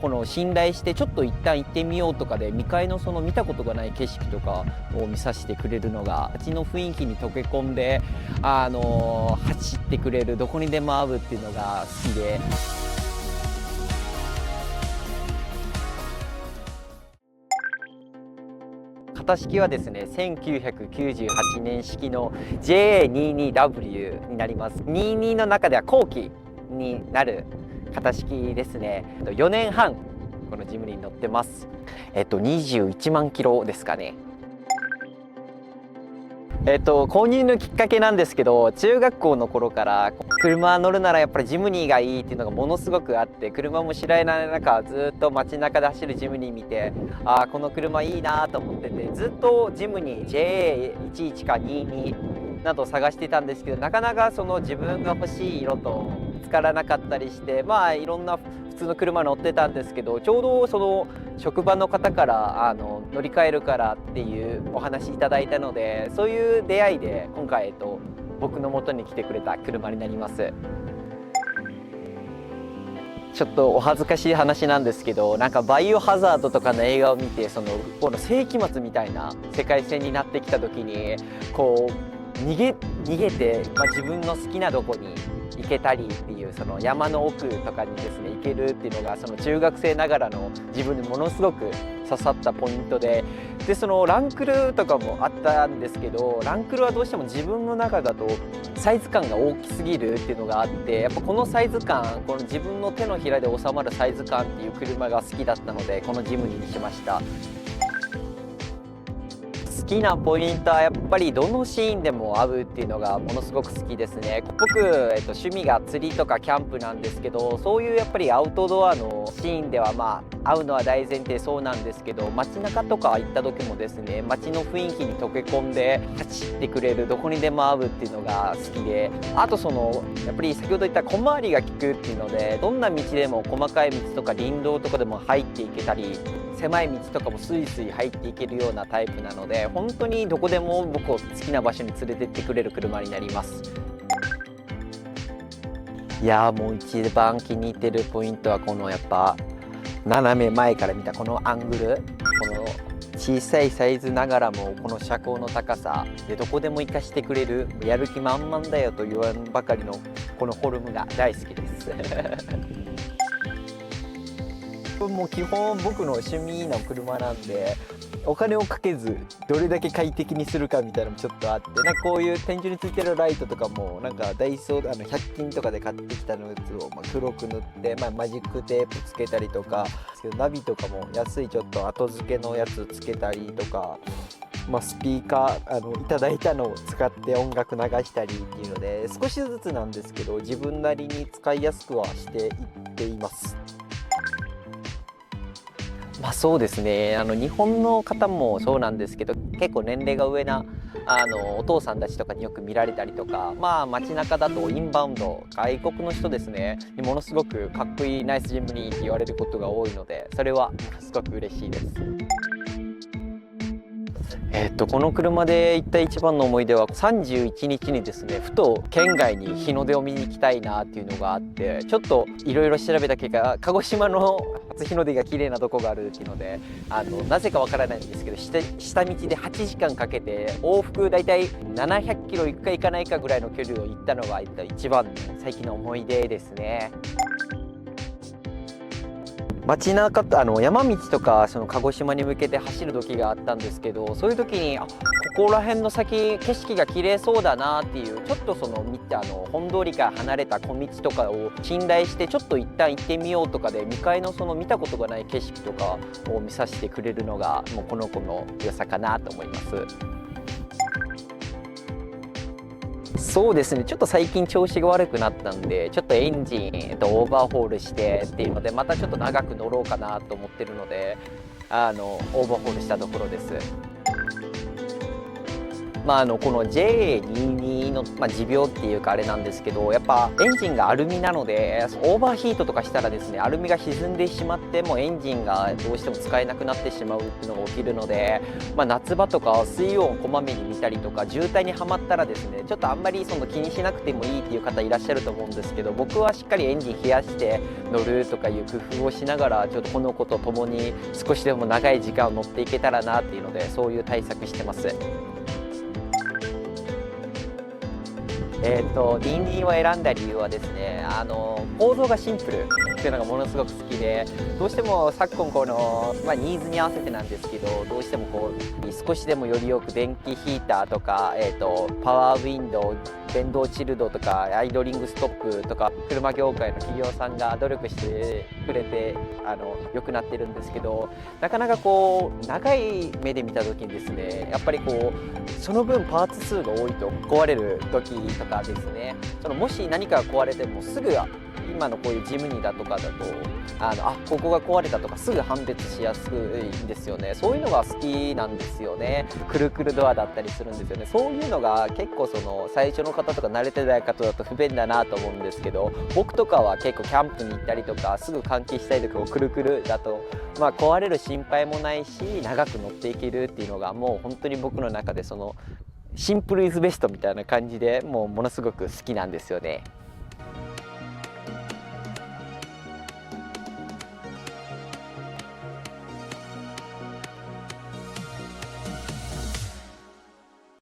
この信頼してちょっと一旦行ってみようとかで未開のその見たことがない景色とかを見させてくれるのが、街の雰囲気に溶け込んで走ってくれる、どこにでも合うっていうのが好きで。型式はですね、1998年式の JA22W になります。22の中では後期になる型式ですね。4年半このジムに乗ってます。21万キロですかね。購入のきっかけなんですけど、中学校の頃から車乗るならやっぱりジムニーがいいっていうのがものすごくあって、車も知らない中ずっと街中で走るジムニー見て、ああこの車いいなと思ってて、ずっとジムニー JA11 か22など探してたんですけど、なかなかその自分が欲しい色と見つからなかったりして、まあいろんな普通の車乗ってたんですけど、ちょうどその職場の方から乗り換えるからっていうお話いただいたので、そういう出会いで今回、僕の元に来てくれた車になります。ちょっとお恥ずかしい話なんですけど、なんかバイオハザードとかの映画を見て、この世紀末みたいな世界線になってきた時にこう逃げて、自分の好きなとこに行けたりっていう、その山の奥とかにですね行けるっていうのが、その中学生ながらの自分にものすごく刺さったポイントで、そのランクルとかもあったんですけど、ランクルはどうしても自分の中だとサイズ感が大きすぎるっていうのがあって、やっぱこのサイズ感、この自分の手のひらで収まるサイズ感っていう車が好きだったので、このジムニーにしました。好きなポイントはやっぱりどのシーンでも合うっていうのがものすごく好きですね。僕、趣味が釣りとかキャンプなんですけど、そういうやっぱりアウトドアのシーンでは合うのは大前提そうなんですけど、街中とか行った時もですね、街の雰囲気に溶け込んで走ってくれる、どこにでも合うっていうのが好きで、あとやっぱり先ほど言った小回りが利くっていうので、どんな道でも細かい道とか林道とかでも入っていけたり、狭い道とかもスイスイ入っていけるようなタイプなので、本当にどこでも僕を好きな場所に連れてってくれる車になります。いやー、もう一番気に入ってるポイントはこのやっぱ斜め前から見たこのアングル、この小さいサイズながらもこの車高の高さでどこでも活かしてくれる、やる気満々だよと言わんばかりのこのフォルムが大好きですもう基本僕の趣味の車なんで、お金をかけずどれだけ快適にするかみたいなのもちょっとあって、なんかこういう天井についてるライトとかもなんかダイソー100均とかで買ってきたのやつを黒く塗って、マジックテープつけたりとか、ナビとかも安いちょっと後付けのやつつけたりとか、スピーカーいただいたのを使って音楽流したりっていうので、少しずつなんですけど自分なりに使いやすくはしていっています。そうですね、日本の方もそうなんですけど、結構年齢が上なお父さんたちとかによく見られたりとか、街中だとインバウンド、外国の人ですねにものすごくかっこいいナイスジムニーって言われることが多いので、それはものすごく嬉しいです。この車で行った一番の思い出は31日にですね、ふと県外に日の出を見に行きたいなっていうのがあって、ちょっといろいろ調べた結果、鹿児島の初日の出が綺麗なとこがあるっていうので、なぜかわからないんですけど、下道で8時間かけて往復だいたい700キロ行くか行かないかぐらいの距離を行ったのが一番の最近の思い出ですね。街中山道とか鹿児島に向けて走る時があったんですけど、そういう時にここら辺の先景色が綺麗そうだなっていう、ちょっと本通りから離れた小道とかを信頼してちょっと一旦行ってみようとかで、未開の見たことがない景色とかを見させてくれるのがもうこの子の良さかなと思います。そうですね、ちょっと最近調子が悪くなったんで、ちょっとエンジンオーバーホールしてっていうので、またちょっと長く乗ろうかなと思ってるので、オーバーホールしたところです。この JA22 の、持病っていうかあれなんですけど、やっぱエンジンがアルミなのでオーバーヒートとかしたらですね、アルミが沈んでしまってもうエンジンがどうしても使えなくなってしまうっていうのが起きるので、夏場とか水温をこまめに見たりとか、渋滞にはまったらですね、ちょっとあんまりその気にしなくてもいいっていう方いらっしゃると思うんですけど、僕はしっかりエンジン冷やして乗るとかいう工夫をしながら、ちょっとこの子と共に少しでも長い時間を乗っていけたらなっていうので、そういう対策してます。インディを選んだ理由はですね、構造がシンプルっていうのがものすごく好きで、どうしても昨今この、ニーズに合わせてなんですけど、どうしてもこう少しでもよりよく電気ヒーターとか、パワーウィンドウ、電動チルドとかアイドリングストップとか、車業界の企業さんが努力してくれて良くなってるんですけど、なかなかこう長い目で見た時にですね、やっぱりこうその分パーツ数が多いと壊れる時とかですね、もし何かが壊れてもすぐ今のこういうジムニーだとかだとここが壊れたとかすぐ判別しやすいんですよね。そういうのが好きなんですよね。くるくるドアだったりするんですよね。そういうのが結構最初の方とか慣れてない方だと不便だなと思うんですけど、僕とかは結構キャンプに行ったりとかすぐ換気したりとか、くるくるだと壊れる心配もないし、長く乗っていけるっていうのがもう本当に僕の中でシンプルイズベストみたいな感じで、もうものすごく好きなんですよね。